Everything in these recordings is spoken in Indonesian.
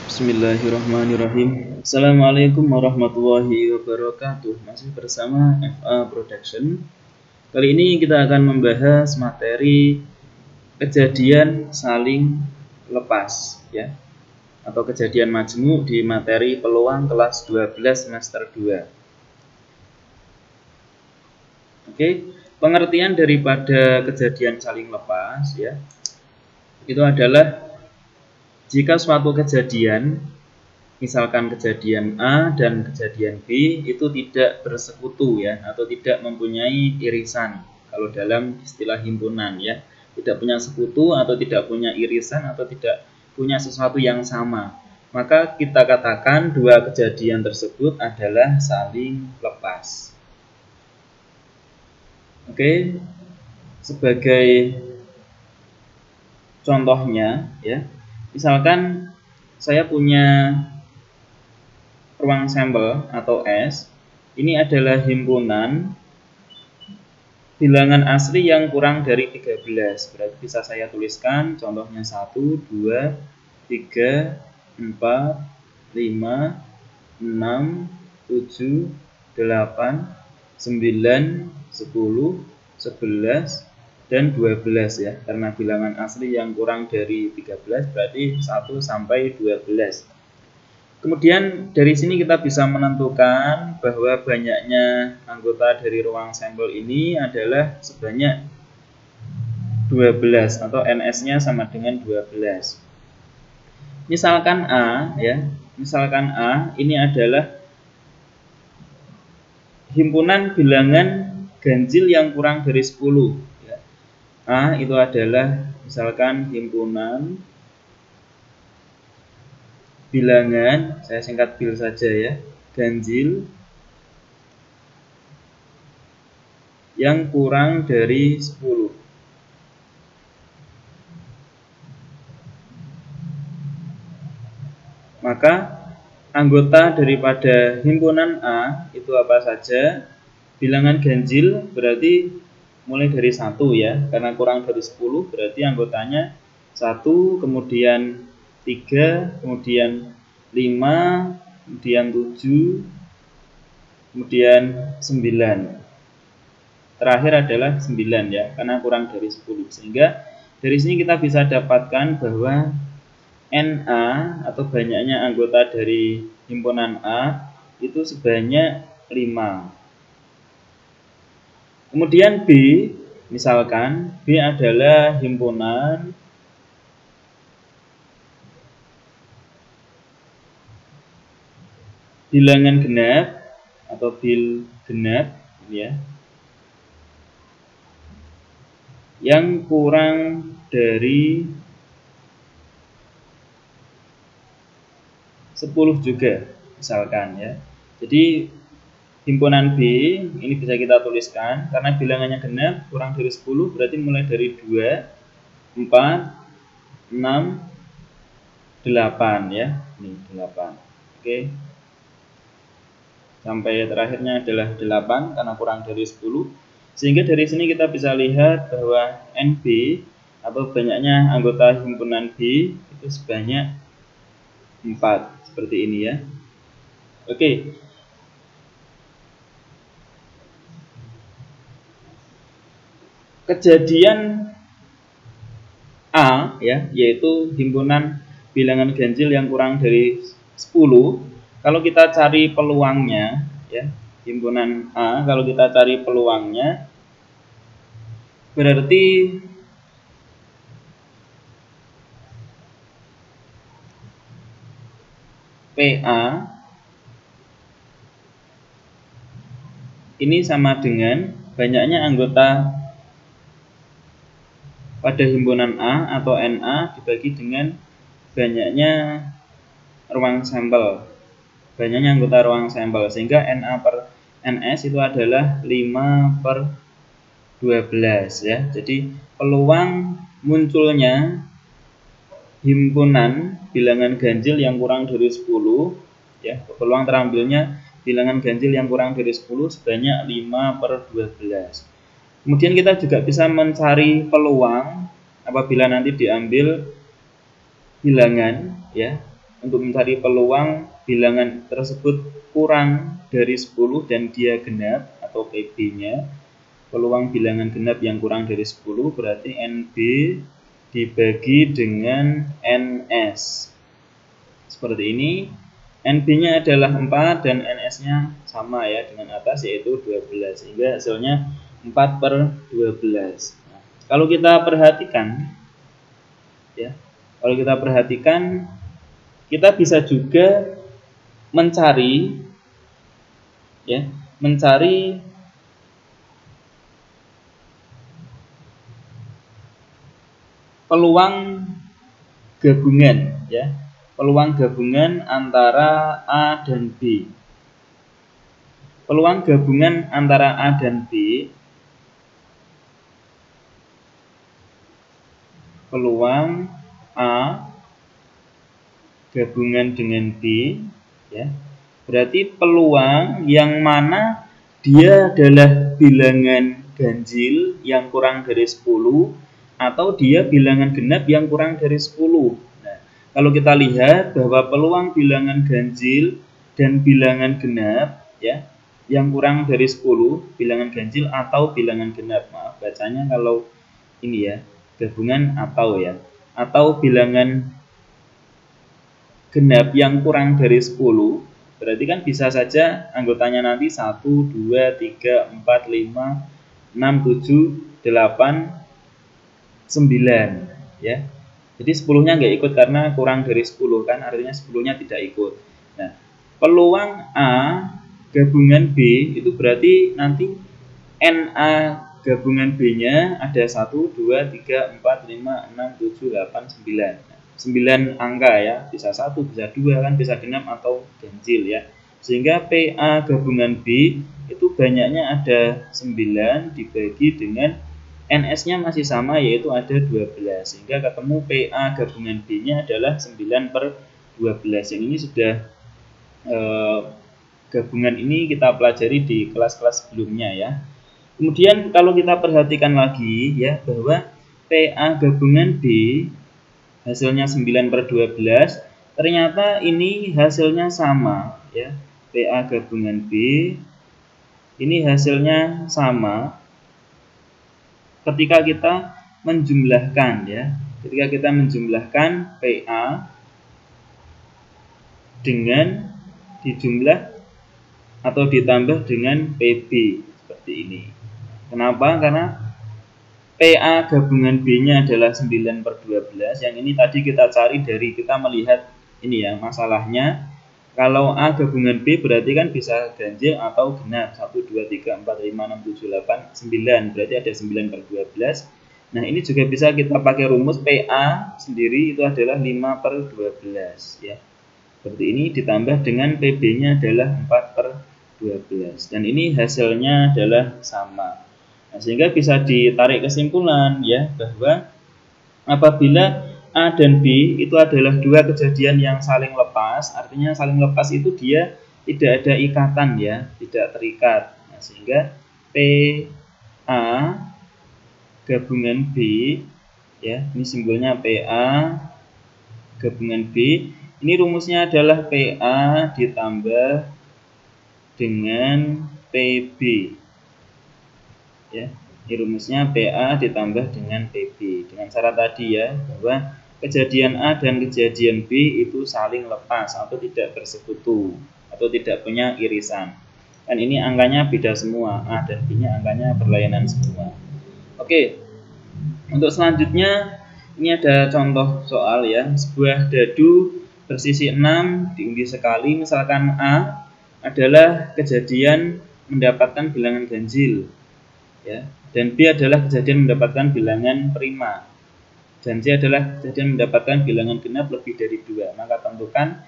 Bismillahirrahmanirrahim. Assalamualaikum warahmatullahi wabarakatuh. Masih bersama FA Production. Kali ini kita akan membahas materi kejadian saling lepas, ya, atau kejadian majmu di materi peluang kelas 12 semester 2. Oke, pengertian daripada kejadian saling lepas, ya, itu adalah jika suatu kejadian, misalkan kejadian A dan kejadian B itu tidak bersekutu, ya, atau tidak mempunyai irisan. Kalau dalam istilah himpunan, ya, tidak punya sekutu atau tidak punya irisan atau tidak punya sesuatu yang sama, maka kita katakan dua kejadian tersebut adalah saling lepas. Oke, sebagai contohnya, ya, misalkan saya punya ruang sampel atau S, ini adalah himpunan bilangan asli yang kurang dari 13. Berarti bisa saya tuliskan contohnya 1, 2, 3, 4, 5, 6, 7, 8, 9, 10, 11, dan 12, ya, karena bilangan asli yang kurang dari 13 berarti 1 sampai 12. Kemudian dari sini kita bisa menentukan bahwa banyaknya anggota dari ruang sampel ini adalah sebanyak 12 atau NS-nya sama dengan 12. Misalkan A, ya, misalkan A ini adalah himpunan bilangan ganjil yang kurang dari 10. A itu adalah misalkan himpunan bilangan, saya singkat bil saja, ya, ganjil yang kurang dari 10. Maka anggota daripada himpunan A itu apa saja? Bilangan ganjil berarti mulai dari 1, ya, karena kurang dari 10 berarti anggotanya 1, kemudian 3, kemudian 5, kemudian 7, kemudian 9. Terakhir adalah 9, ya, karena kurang dari 10. Sehingga dari sini kita bisa dapatkan bahwa NA atau banyaknya anggota dari himpunan A itu sebanyak 5. Kemudian B, misalkan B adalah himpunan bilangan genap atau bil genap, ya, yang kurang dari 10 juga, misalkan, ya. Jadi himpunan B ini bisa kita tuliskan karena bilangannya genap kurang dari 10 berarti mulai dari 2, 4, 6, 8, ya. Ini 8. Oke. Sampai terakhirnya adalah 8 karena kurang dari 10. Sehingga dari sini kita bisa lihat bahwa NB atau banyaknya anggota himpunan B itu sebanyak 4, seperti ini, ya. Oke. Kejadian A, ya, yaitu himpunan bilangan ganjil yang kurang dari 10. Kalau kita cari peluangnya, ya, himpunan A, kalau kita cari peluangnya berarti PA ini sama dengan banyaknya anggota pada himpunan A atau NA dibagi dengan banyaknya ruang sampel, banyaknya anggota ruang sampel, sehingga NA per NS itu adalah 5/12, ya. Jadi peluang munculnya himpunan bilangan ganjil yang kurang dari 10, ya, peluang terambilnya bilangan ganjil yang kurang dari 10 sebanyak 5/12. Kemudian kita juga bisa mencari peluang apabila nanti diambil bilangan, ya, untuk mencari peluang bilangan tersebut kurang dari 10 dan dia genap atau PB-nya, peluang bilangan genap yang kurang dari 10 berarti NB dibagi dengan NS. Seperti ini, NB-nya adalah 4 dan NS-nya sama ya dengan atas yaitu 12, sehingga hasilnya 4/12. Nah, kalau kita perhatikan ya, kita bisa juga mencari peluang gabungan ya. Peluang gabungan antara A dan B. Peluang gabungan antara A dan B, peluang A gabungan dengan B ya. Berarti peluang yang mana dia adalah bilangan ganjil yang kurang dari 10 atau dia bilangan genap yang kurang dari 10. Kalau kita lihat bahwa peluang bilangan ganjil dan bilangan genap ya, yang kurang dari 10, bilangan ganjil atau bilangan genap. Maaf bacanya kalau ini ya, gabungan atau ya. Atau bilangan genap yang kurang dari 10, berarti kan bisa saja anggotanya nanti 1, 2, 3, 4, 5, 6, 7, 8, 9 ya. Jadi 10-nya nggak ikut karena kurang dari 10 kan, artinya 10-nya tidak ikut. Nah, peluang A gabungan B itu berarti nanti NA gabungan B-nya ada 1, 2, 3, 4, 5, 6, 7, 8, 9. 9 angka ya, bisa 1, bisa 2 kan, bisa genap atau ganjil ya. Sehingga PA gabungan B itu banyaknya ada 9 dibagi dengan NS-nya masih sama yaitu ada 12, sehingga ketemu PA gabungan B-nya adalah 9/12. Yang ini sudah gabungan ini kita pelajari di kelas-kelas sebelumnya ya. Kemudian kalau kita perhatikan lagi ya, bahwa PA gabungan B hasilnya 9/12, ternyata ini hasilnya sama ya. PA gabungan B ini hasilnya sama ketika kita menjumlahkan ya. Ketika kita menjumlahkan PA dengan dijumlah atau ditambah dengan PB seperti ini. Kenapa? Karena PA gabungan B-nya adalah 9/12. Yang ini tadi kita cari dari kita melihat ini ya, masalahnya. Kalau A gabungan B berarti kan bisa ganjil atau genap. 1, 2, 3, 4, 5, 6, 7, 8, 9. Berarti ada 9/12. Nah, ini juga bisa kita pakai rumus PA sendiri itu adalah 5/12 ya. Seperti ini ditambah dengan PB-nya adalah 4/12. Dan ini hasilnya adalah sama. Nah, sehingga bisa ditarik kesimpulan ya, bahwa apabila A dan B itu adalah dua kejadian yang saling lepas, artinya saling lepas itu dia tidak ada ikatan ya, tidak terikat. Nah, sehingga PA gabungan B ya, ini simbolnya PA gabungan B. Ini rumusnya adalah PA ditambah dengan PB. Ya, ini rumusnya PA ditambah dengan PB. Dengan cara tadi ya, bahwa kejadian A dan kejadian B itu saling lepas atau tidak bersekutu atau tidak punya irisan. Dan ini angkanya beda semua, A dan B-nya angkanya berlainan semua. Oke, untuk selanjutnya ini ada contoh soal ya. Sebuah dadu bersisi 6 diundi sekali, misalkan A adalah kejadian mendapatkan bilangan ganjil ya, dan B adalah kejadian mendapatkan bilangan prima, dan C adalah kejadian mendapatkan bilangan genap lebih dari 2. Maka tentukan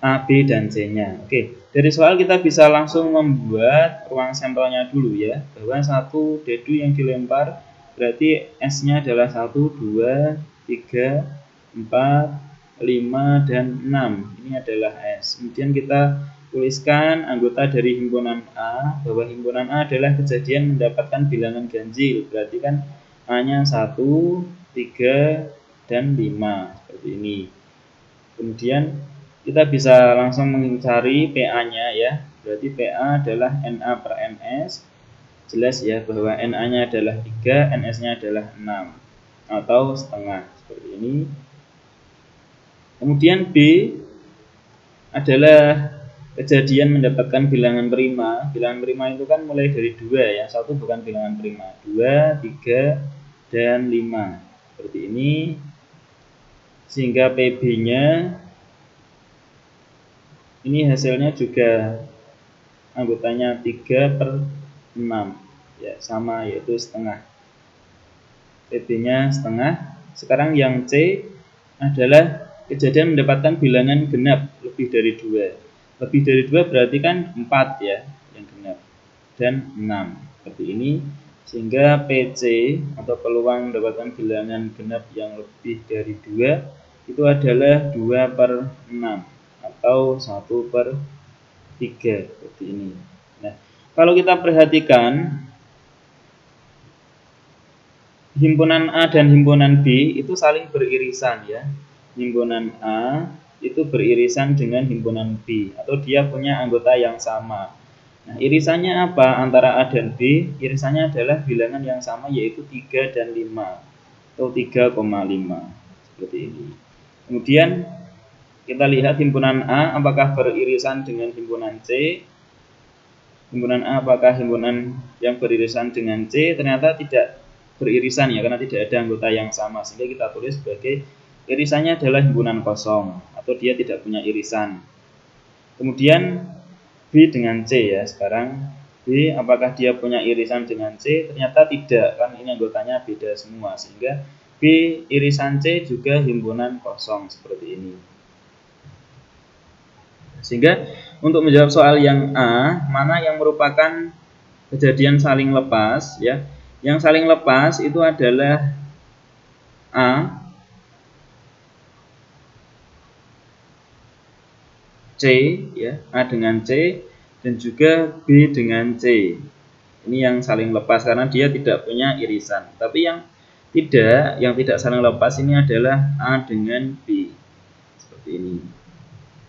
A, B, dan C-nya. Oke, dari soal kita bisa langsung membuat ruang sampelnya dulu ya, bahwa satu dadu yang dilempar berarti S-nya adalah 1, 2, 3, 4, 5, dan 6. Ini adalah S. Kemudian kita tuliskan anggota dari himpunan A, bahwa himpunan A adalah kejadian mendapatkan bilangan ganjil. Berarti kan A-nya 1, 3, dan 5 seperti ini. Kemudian kita bisa langsung mencari PA-nya ya. Berarti PA adalah NA per NS. Jelas ya bahwa NA-nya adalah 3, NS-nya adalah 6 atau setengah seperti ini. Kemudian B adalah kejadian mendapatkan bilangan prima. Bilangan prima itu kan mulai dari 2 ya. Satu bukan bilangan prima. 2, 3, dan 5. Seperti ini. Sehingga PB-nya ini hasilnya juga anggotanya 3 per 6 ya, sama yaitu setengah. PB-nya setengah. Sekarang yang C adalah kejadian mendapatkan bilangan genap lebih dari 2. Lebih dari 2 berarti kan 4 ya yang genap, dan 6 seperti ini. Sehingga PC atau peluang mendapatkan bilangan genap yang lebih dari 2 itu adalah 2 per 6 atau 1 per 3 seperti ini. Nah, kalau kita perhatikan himpunan A dan himpunan B itu saling beririsan ya. Himpunan A itu beririsan dengan himpunan B atau dia punya anggota yang sama. Nah, irisannya apa antara A dan B? Irisannya adalah bilangan yang sama yaitu 3 dan 5 atau 3,5 seperti ini. Kemudian kita lihat himpunan A apakah beririsan dengan himpunan C. Himpunan A apakah himpunan yang beririsan dengan C? Ternyata tidak beririsan ya, karena tidak ada anggota yang sama. Sehingga kita tulis sebagai irisannya adalah himpunan kosong atau dia tidak punya irisan. Kemudian B dengan C ya. Sekarang B apakah dia punya irisan dengan C? Ternyata tidak, kan ini anggotanya beda semua. Sehingga B irisan C juga himpunan kosong seperti ini. Sehingga untuk menjawab soal yang A, mana yang merupakan kejadian saling lepas ya. Yang saling lepas itu adalah A, C ya, A dengan C dan juga B dengan C. Ini yang saling lepas karena dia tidak punya irisan. Tapi yang tidak saling lepas ini adalah A dengan B. Seperti ini.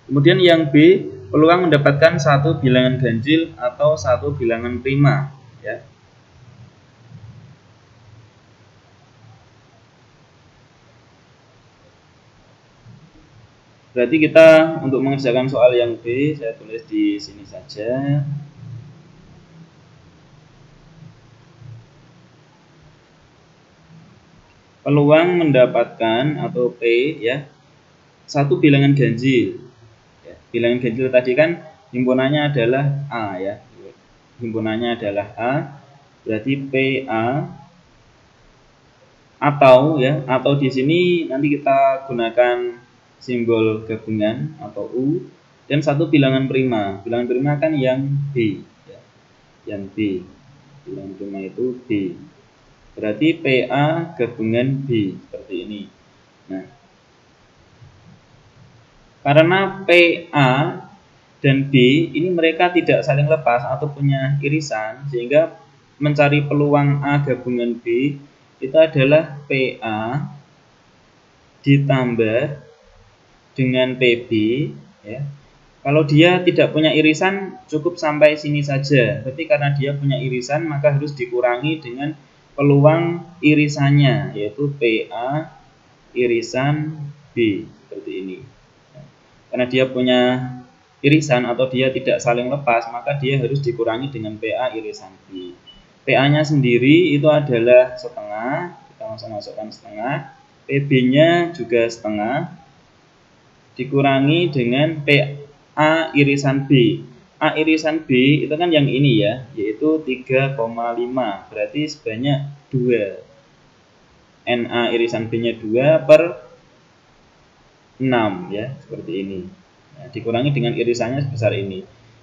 Kemudian yang B, peluang mendapatkan satu bilangan ganjil atau satu bilangan prima ya. Berarti kita untuk mengerjakan soal yang B, saya tulis di sini saja. Peluang mendapatkan atau P ya, satu bilangan ganjil. Ya, bilangan ganjil tadi kan himpunannya adalah A ya. Himpunannya adalah A, berarti PA atau ya, atau di sini nanti kita gunakan simbol gabungan atau U, dan satu bilangan prima. Bilangan prima kan yang B ya. Yang B. Bilangan prima itu B. Berarti PA gabungan B seperti ini. Nah, karena PA dan B ini mereka tidak saling lepas atau punya irisan, sehingga mencari peluang A gabungan B itu adalah PA ditambah dengan PB ya. Kalau dia tidak punya irisan cukup sampai sini saja. Berarti karena dia punya irisan maka harus dikurangi dengan peluang irisannya yaitu PA irisan B seperti ini. Karena dia punya irisan atau dia tidak saling lepas, maka dia harus dikurangi dengan PA irisan B. PA-nya sendiri itu adalah setengah, kita langsung masukkan setengah. PB-nya juga setengah, dikurangi dengan PA irisan B. A irisan B itu kan yang ini ya, yaitu 3,5, berarti sebanyak 2. NA irisan B-nya 2 per 6 ya, seperti ini. Nah, dikurangi dengan irisannya sebesar ini.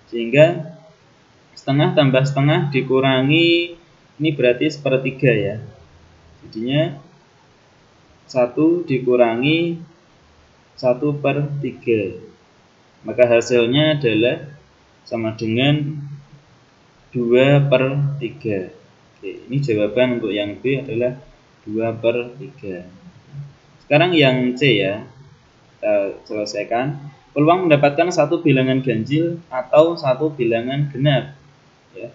Sehingga setengah tambah setengah dikurangi ini berarti 1/3 ya. Jadinya 1 dikurangi 1/3. Maka hasilnya adalah sama dengan 2/3. Oke, ini jawaban untuk yang B adalah 2/3. Sekarang yang C ya. Kita selesaikan. Peluang mendapatkan satu bilangan ganjil atau satu bilangan genap. Ya.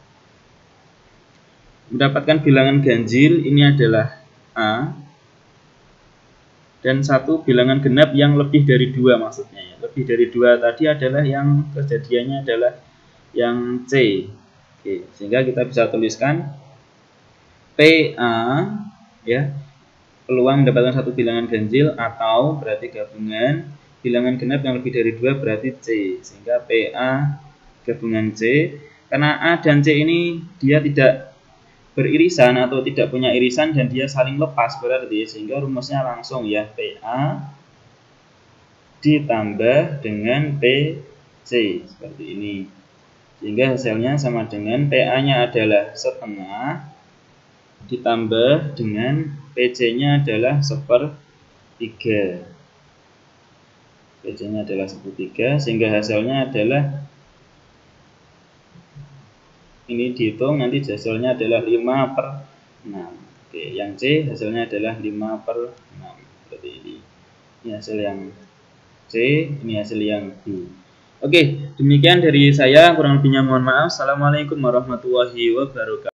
Mendapatkan bilangan ganjil ini adalah A, dan satu bilangan genap yang lebih dari 2 maksudnya ya. Lebih dari 2 tadi adalah yang kejadiannya adalah yang C. Oke, sehingga kita bisa tuliskan PA ya, peluang mendapatkan satu bilangan ganjil atau berarti gabungan bilangan genap yang lebih dari 2 berarti C, sehingga PA gabungan C. Karena A dan C ini dia tidak beririsan atau tidak punya irisan dan dia saling lepas berarti, sehingga rumusnya langsung ya PA ditambah dengan PC seperti ini, sehingga hasilnya sama dengan PA nya adalah setengah ditambah dengan PC nya adalah 1/3. PC nya adalah 1/3, sehingga hasilnya adalah ini dihitung nanti hasilnya adalah 5/6. Oke, yang C hasilnya adalah 5/6 seperti ini. Ini hasil yang C, ini hasil yang B. Oke, demikian dari saya, kurang lebihnya mohon maaf. Assalamualaikum warahmatullahi wabarakatuh.